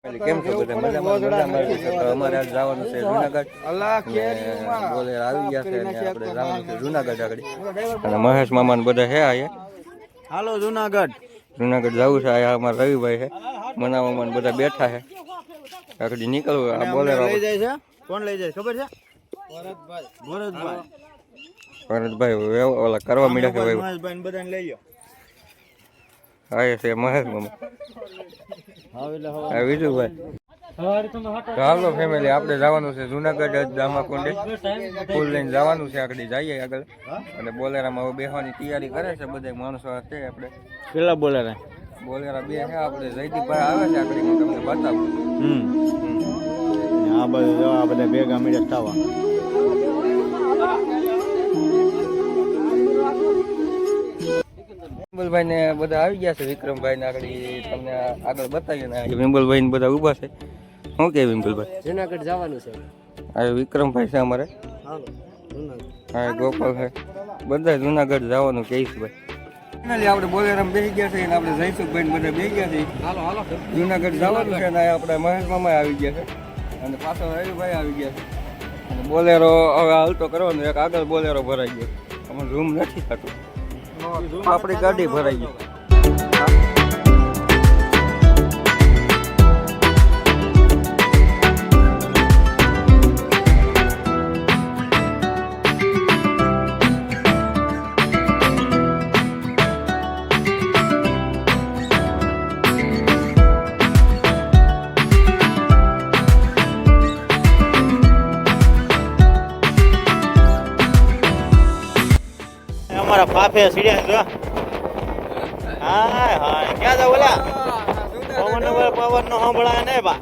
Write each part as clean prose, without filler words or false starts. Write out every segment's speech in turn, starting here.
કેમ છો બધા મજામાં? અમારે આજ જવાનું છે જુનાગઢ. બોલેર આવી ગયા છે અને આપણે જવાનું છે જુનાગઢ આગળ. અને મહેશ મામા ને બધા હે આયા. હાલો જુનાગઢ. જુનાગઢ જવું છે. આયા અમારા રવિભાઈ છે, મનાવામાં બધા બેઠા છે. આગળ નીકળવું. આ બોલેર લઈ જાય છે. કોણ લઈ જાય ખબર છે? ભરતભાઈ ઓલા કરવા મળ્યા છે ભાઈ. મહેશભાઈ બધાને લઈ લો. આયા છે મહેશ મામા. હા વિજુભાઈ. ચાલો ફેમિલી, આપણે જવાનું છે જુનાગઢ દામાકુંડે. ફૂલ લઈને જવાનું છે. આગળ જઈએ આગળ. અને બોલેરામાં બેસવાની તૈયારી કરે છે બધા માણસો છે. આપણે કેટલા બોલેરા? બોલેરા બે છે. આપણે જયદીપભાઈ આવે છે આગળ, હું તમને બતાવું. આ બધું આ બધા ભેગા મળ્યા થવા. વિમલભાઈ ને બધા આવી ગયા છે. વિક્રમભાઈ ને આગળ તમને આગળ બતાવીએ ને વિમલભાઈ ને બધા ઉભા છે. શું કે વિમલભાઈ? જુનાગઢ જવાનું છે. આ વિક્રમભાઈ છે અમારે. હા ગોપાલ છે. બધા જુનાગઢ જવાનું કહીશ ભાઈ. ફાઇનલી આપણે બોલેરામ બેસી ગયા છે અને આપણે જયસુખભાઈ બધા બેસી ગયા છે. જુનાગઢ જવાનું છે અને આપણે મહેશ મામા આવી ગયા છે અને પાછળ રવિભાઈ આવી ગયા છે. અને બોલેરો હવે હાલતો કરવાનો. એક આગળ બોલેરો ભરાઈ ગયો. અમારે રૂમ નથી થતું. આપણી ગાડી ભરાઈ ગઈ. અમારા ફાફે સીડ્યા છે. હા હા ક્યાં જાવ ઓલા પવન નો સાંભળાય ને બા.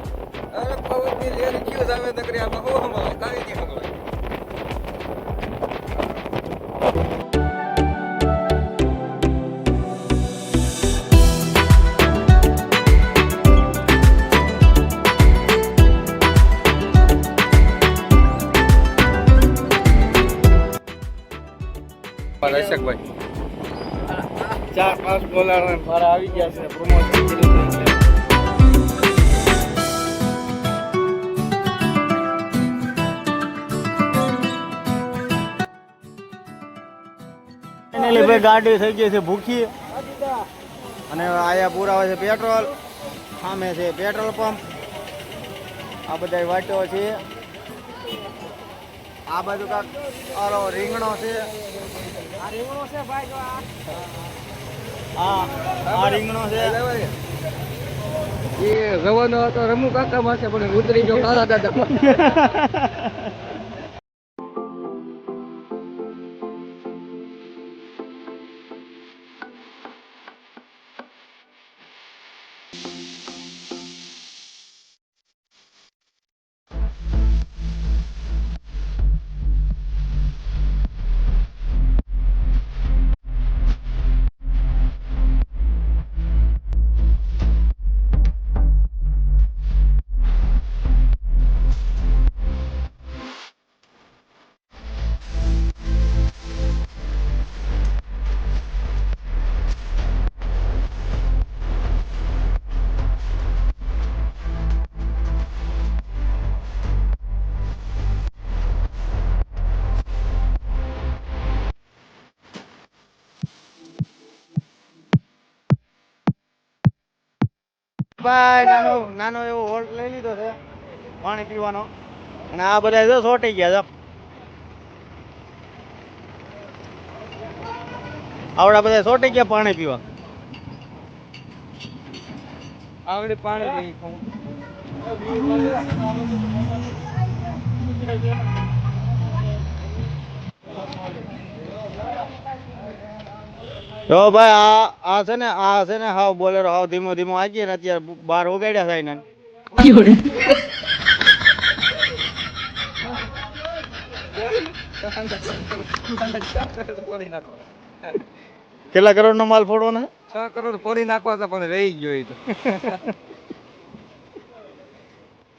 રશકભાઈ 4-5 બોલર મારા આવી ગયા છે. પ્રમોશન ગાડી થઈ ગઈ છે ભૂખી. અને આયા પુરાવે છે પેટ્રોલ. સામે છે પેટ્રોલ પંપ. આ બધા વાટો છે. આ બાજુ કાક રીંગણો છે. આ રીંગણો છે ભાઈ. જો આ રીંગણો છે. એ રવાનો હતો રમુ કાકા માસે પણ ઉતરી ગયો કાળા દાદા. ભાઈ નાનો એવો હોલ્ટ લઈ લીધો છે પાણી પીવાનો. અને આ બધા જો સોટી ગયા છે. આવડા બધા સોટી ગયા પાણી પીવા. આવડે પાણી પી. જો ભાઈ આ છે ને હાવ બોલેરો હાવ ધીમો ધીમો આવીએ ને અત્યારે બહાર ઉગાડ્યા થાય ને. કેટલા કરોડ નો માલ ફોડવાનો? 6 કરોડ ફોડી નાખવા હતા પણ રહી ગયો એ તો.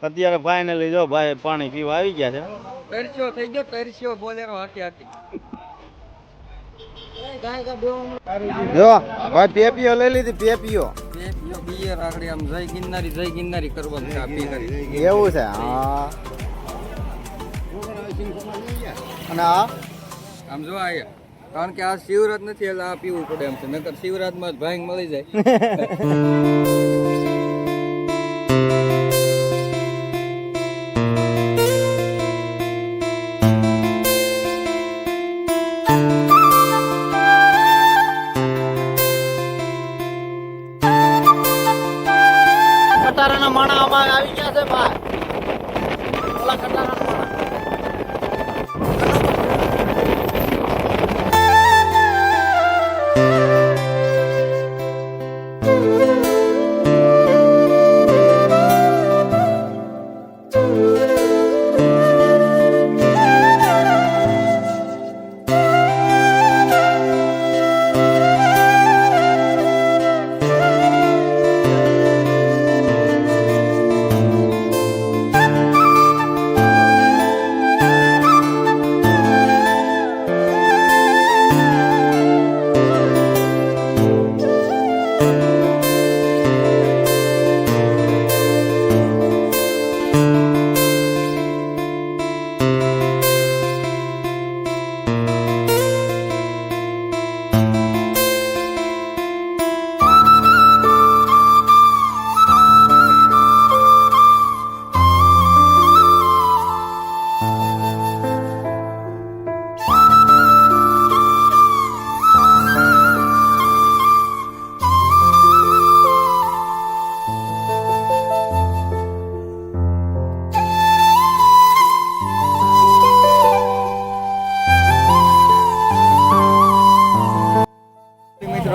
અત્યારે ફાઇનલી જો ભાઈ પાણી પીવા આવી ગયા છે. તરસ્યો થઈ ગયો. તરસ્યો બોલેરો હાકી હાકી. જો ભાઈ પેપીઓ લઈ લીધી. પેપીઓ જોઈએ રાખડી આમ જય ગિરનારી કરવાનું છે આ પી કરી એવું છે હા. અને આ આમ જો આયા કારણ કે આ શિવરાત નથી એટલે આ પીવું પડે એમ છે નકર શિવરાતમાં જ ભાંગ મળી જાય. ખટારાના માણા અમારે આવી ગયા છે ભાઈ. ઓલા ખટારાના માણા.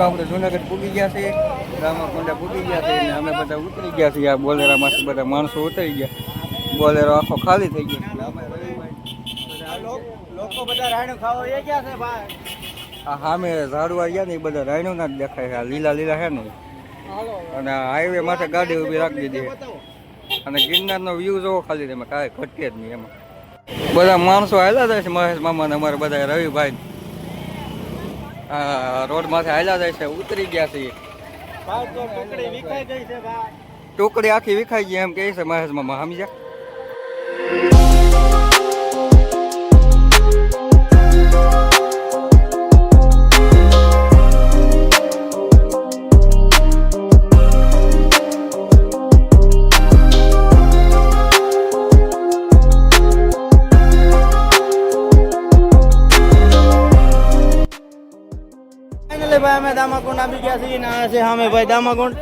આપણે જુનાગઢ પૂગી ગયા છે રામાકુંડા પૂગી ગયા છે અને અમે બધા ઉતરી ગયા છીએ આ બોલેરામાંથી બધા માણસો ઉતરી ગયા બોલેરો આખો ખાલી થઈ ગયો. લોકો બધા રાયણું ખાવા એ ગયા છે ભાઈ. આ સામે ઝાડવા ગયા ને એ બધા રાયણું ના જ દેખાય છે આ લીલા છે ને અને હાઈવે માથે ગાડી ઊભી રાખી દીધી અને ગિરનારનો વ્યૂ જોવો ખાલી તમે કાંઈ ઘટકે જ નહીં એમાં. બધા માણસો હાલ્યા જાય છે મહેશ મામા ને અમારે બધા રવિભાઈ રોડ માથે હાલ્યા જાય છે ઉતરી ગયા છે. ટોકડી આખી વિખાઈ ગઈ એમ કહે છે મહેશ મામા સમજ્યા. ભાઈ અમે દામાકુંડ આવી ગયા છીએ ને આ છે સામે ભાઈ દામાકુંડ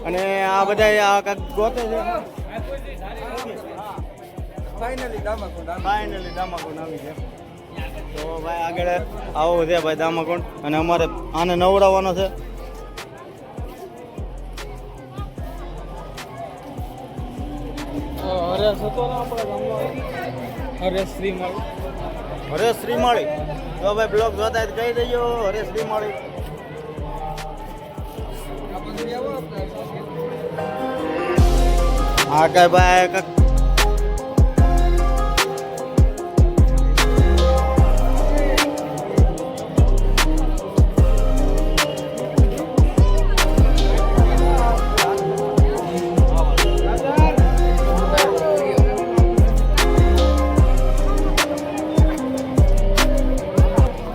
અને આ બધા આ કાંઈક ગોતે છે. ફાઇનલી દામાકુંડ આવી છે. તો ભાઈ આગળ આવો છે ભાઈ દામાકુંડ અને અમારે આને નવડાવવાનો છે. હરેશ શ્રીમાળી તો ભાઈ બ્લોગ જોતા કહી દઈએ હરેશ શ્રીમાળી. હા કઈ ભાઈ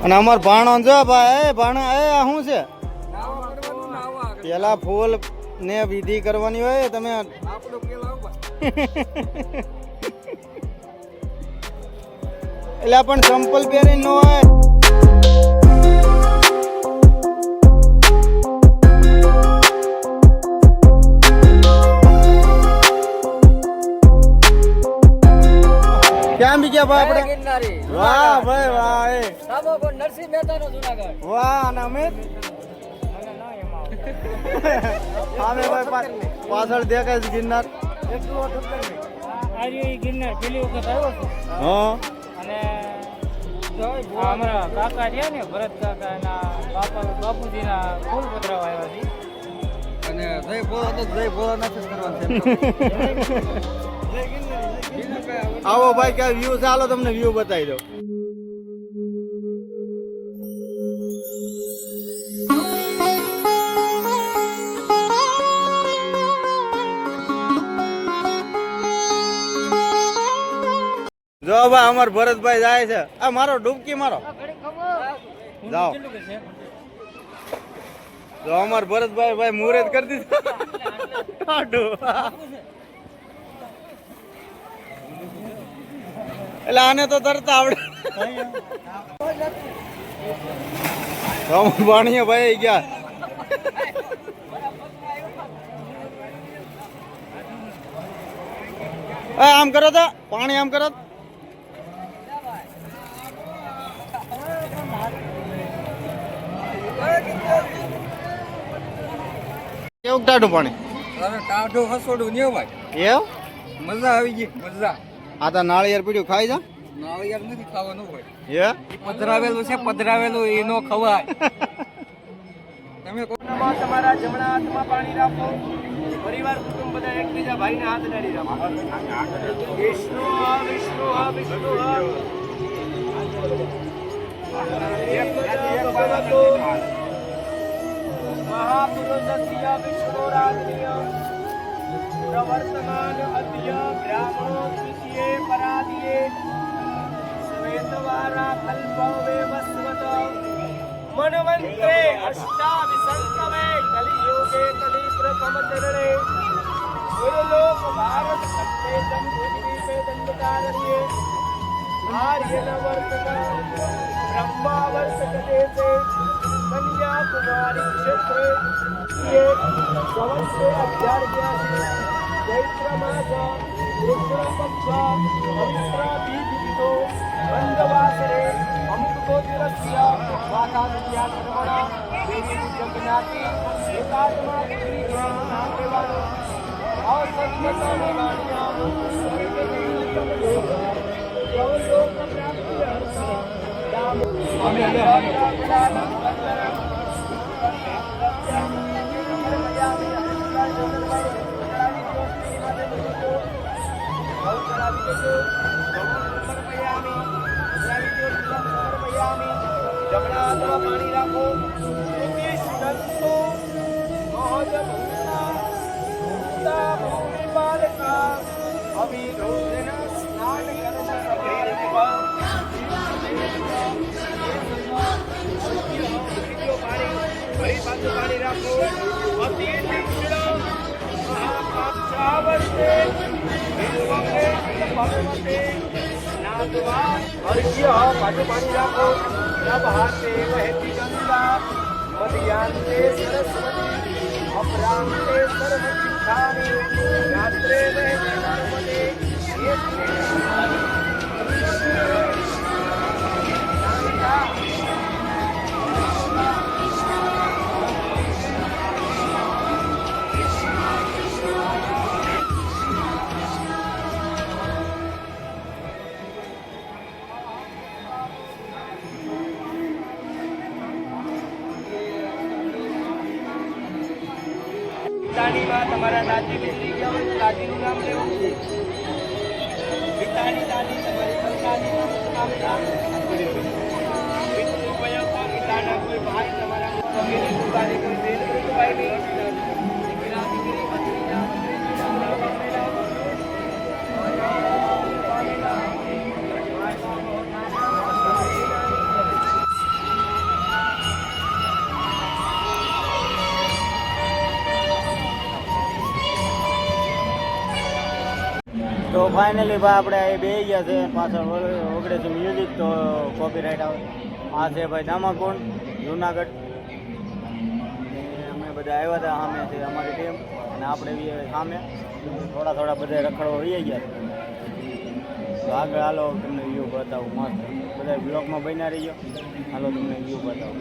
અને અમાર ભાણો જો ભાઈ ભાણો એ શું છે પેલા ફૂલ ને વિધિ કરવાની હોય તમે એટલે પણ ચંપલ પહેરી ન હોય. ક્યાં બી ગયા ભાઈ આપણે? વાહ ભાઈ વાહ એ નરસિંહ મહેતા નો જુનાગઢ. વાહ અને અમિત અમે ભાઈ પાછળ દેખાય છે ગિરનાર. આજે ગિરનાર પેલી વખત આવ્યો છું હા અને અમારા કાકા રહ્યા ને ભરત કાકા એના બાપુજીના ફૂલ પધરાવા આવ્યા છે અને જય ભોળા તો જય ભોળા નથી કરવાનું. આવો ભાઈ ક્યાં વ્યૂ છે હાલો તમને વ્યૂ બતાવી દો. જો ભાઈ અમાર ભરતભાઈ જાય છે. આ મારો ડૂબકી મારો જાઓ. જો અમાર ભરતભાઈ ભાઈ મુહૂર્ત કરી દીધું. એટલે આને તો તરતા આવડે. પાણીએ ભાઈ ગયા. આમ કરો તો પાણી આમ કરો. કેવું ટાઢું પાણી? અરે ટાઢું હસોડું ને ભાઈ એવું મજા આવી ગઈ મજા. આ તો નાળિયેર પીડ્યું ખાઈ જા. નાળિયેર નથી ખાવાનું હોય. એ પધરાવેલું છે પધરાવેલું એ નો ખવાય. તમે તમારા જમણા હાથમાં પાણી રાખો. પરિવાર કુટુંબ બધા એકબીજા ભાઈને હાથ ડાળી રાખો. વિષ્ણુ વિષ્ણુ વિષ્ણુ મહાપુરુષસ્ય વિષ્ણુરાજ્ઞ્ય પ્રવર્તમાન અદ્ય બ્રાહ્મણો દ્વિતીયે પરાદિયે શ્વેતવારા કલ્પવે વસ્વત મનવંત્રે અષ્ટાવિસંતમે કલિયુગે કલિ પ્રથમ ચરણે ગુરુલોક ભારત સત્તે સંભૂતિ દંડકારણ્યે આર્યન વર્તક બ્રહ્મા વર્તક દેશે કન્યાકુમારી ક્ષેત્રે ये संवत्सरे अभ्यार्यासि चैत्र मास कृष्ण पक्ष पवित्र बीजविदो मंदवासरे अमृतो दिवस्य वातानुज्ञा सर्वणा देवी जगन्नाथी एकात्मा पुत्री नामेवानो अवसर्यतानि वाण्याम सर्वलोक प्राप्ति अर्था दाम પાણી રાખો. પાણી રાખો. અતિ તીક્ષ્ણ મહાપાક્ષાવર્તે વિશ્વમે ભગવતે નાદવા હર્ષ્ય પાછું પાણી રાખો. નભાતે વહેતી ગંગા મધ્યાંતે સરસ્વતી અપરાંતે સર્વતીર્થાની રાત્રે વહેતી નર્મદે પિતાનીમાં તમારા દાદી ગુજરી ગયા હોય તો દાદીનું નામ લેવું છે. પિતાની દાદી તમારી પત્નીનું નામ લેવું. પિતૃ વયમાં પિતાના કોઈ ભાઈ તમારા વગેરે પોતાની કોઈ બેન કોઈ ભાઈ નહીં. દીકરા દીકરી ભત્રીજા ભત્રીજી પામેલા તો ફાઇનલી ભાઈ આપણે અહીં બેસી ગયા છે. પાછળ વગડે છે મ્યુઝિક તો કોપીરાઇટ આવે. આ છે ભાઈ દામાકુંડ જુનાગઢ. અમે બધા આવ્યા હતા સામે છે અમારી ટીમ અને આપણે બી સામે થોડા બધા રખડવા વહી ગયા છે. તો આગળ હાલો તમને વ્યૂ બતાવું મસ્ત. બધા બ્લોકમાં બન્યા રહી ગયો. હાલો તમને વ્યૂ બતાવું.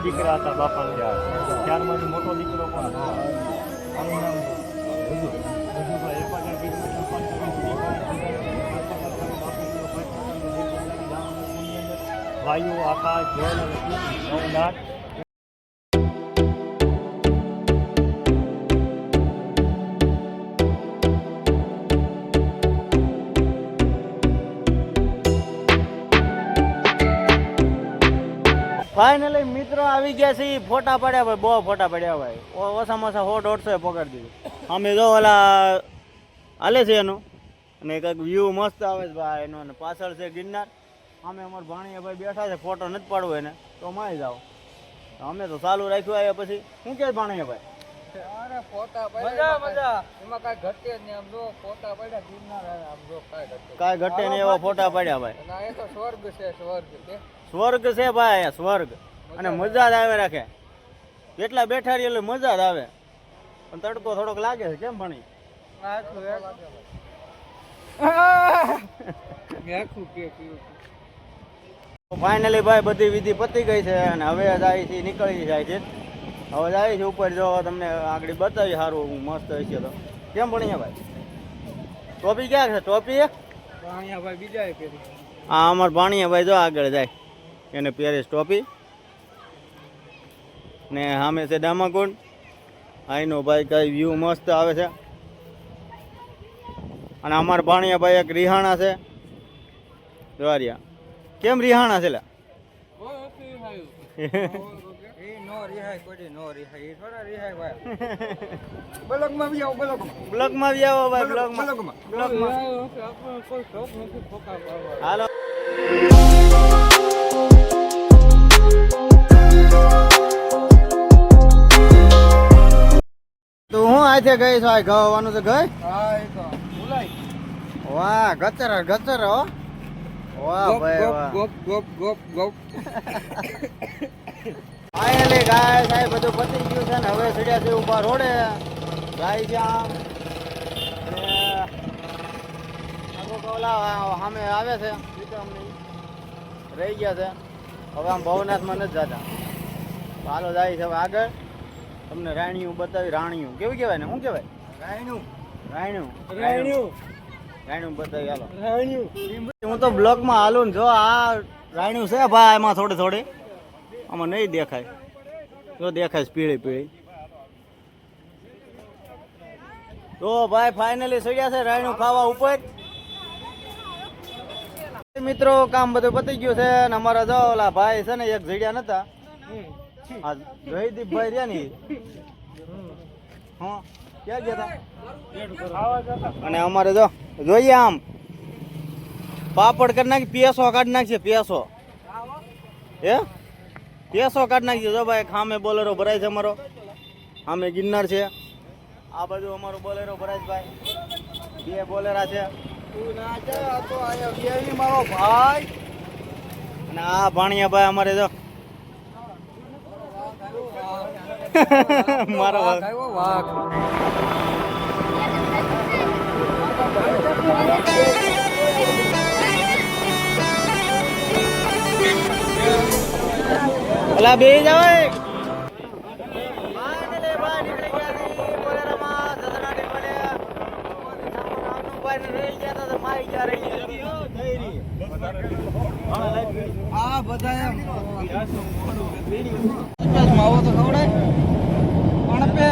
દીકરા હતા બાપાને ત્યારમાંથી મોટો દીકરો પણ આનું નામ રજુભાઈ વાયુ આકાશ જળ નવનાથ ફાઇનલી મિત્રો આવી ગયા છે ફોટા પડ્યા ભાઈ બહુ ફોટા પડ્યા ભાઈ ઓછામાં ઓછા 100-150 પકડી દીધું અમે જો ઓલા હાલે છે એનું અને કંઈક વ્યૂ મસ્ત આવે છે ભાઈ એનો અને પાછળ છે ગિરનાર અમે અમારા ભાણિયા ભાઈ બેઠા છે ફોટો નથી પાડવો એને તો માય જાઓ અમે તો ચાલુ રાખ્યું આવ્યા પછી શું કે ભાણિયા ભાઈ અરે ફોટા પડ્યા મજા એમાં કાંઈ ઘટે જ નહીં. આમ જો ફોટા પડ્યા ગિરનાર આમ જો કાંઈ ઘટે નહીં એવા ફોટા પડ્યા ભાઈ અને એ તો સ્વર્ગ છે સ્વર્ગ કે સ્વર્ગ છે ભાઈ અહીંયા સ્વર્ગ અને મજા જ આવે રાખે જેટલા બેઠા રહીએ એટલે મજા જ આવે પણ તડકો થોડોક લાગે છે કેમ ભણી ફાઇનલી ભાઈ બધી વિધિ પતી ગઈ છે અને હવે જાય છે નીકળી જાય છે હવે જાય છે ઉપર જો તમને આગળ બતાવી સારું મસ્ત હશે તો કેમ ભણીએ ભાઈ ટોપી ક્યાં છે ટોપી ભાઈ બીજા હા અમાર ભાણિયા ભાઈ જો આગળ જાય એને પહેરીશ ટોપી ને સામે છે ડામાકુંડ અહીંનો ભાઈ કઈ વ્યૂ મસ્ત આવે છે અને અમારા ભાણિયા ભાઈ એક રિહાણા છે દ્વારિયા કેમ રિહાણા છે લા બ્લોગમાં બી આવો બ્લોગમાં બી આવો ભાઈ બ્લોગમાં હાલો તો હું આજે ગઈ છું આ ગવાનું તો ગઈ વાહ ગચર ગચર હો વાહ ભાઈ વાહ ગોપ ગોપ ગોપ ગોપ ફાઇનલી ગાય સાહેબ બધું પતી ગયું છે ને હવે ચડ્યા છે ઉપર રોડે જાય છે આમ સામે આવે છે રહી ગયા છે હવે આમ ભવનાથમાં નથી જતા હાલો જાય છે હવે આગળ તમને રાણીયું બતાવી રાણીયું કેવું કહેવાય ને શું કહેવાય રાણીયું રાણીયું રાણીયું રાણીયું બતાવી હાલો રાણીયું હું તો બ્લોકમાં હાલું ને જો આ રાણીયું છે ભાઈ એમાં થોડી થોડી આમાં નહીં દેખાય જો દેખાય છે પીળી પીળી તો ભાઈ ફાઇનલી ચડ્યા છે રાયણું ખાવા ઉપર મિત્રો કામ બધું પતી ગયું છે અને અમારા જો ઓલા ભાઈ છે ને એક જડ્યા નતા આ જયદીપભાઈ રહ્યા ને હા ક્યાં ગયા હતા અને અમારે જો જોઈએ આમ પાપડ કરી નાખી પેસો કાઢી નાખીએ પેસો હે પેસો કાઢી નાખીએ જો ભાઈ ખામે બોલેરો ભરાય છે અમારો સામે ગિરનાર છે આ બાજુ અમારો બોલેરો ભરાય છે ભાઈ બે બોલેરા છે મારો ભાઈ અને આ ભાણિયા ભાઈ અમારે જો મારો વાઘ અલા બે જાવ આ બધા માવો તો ખવડાય અણપે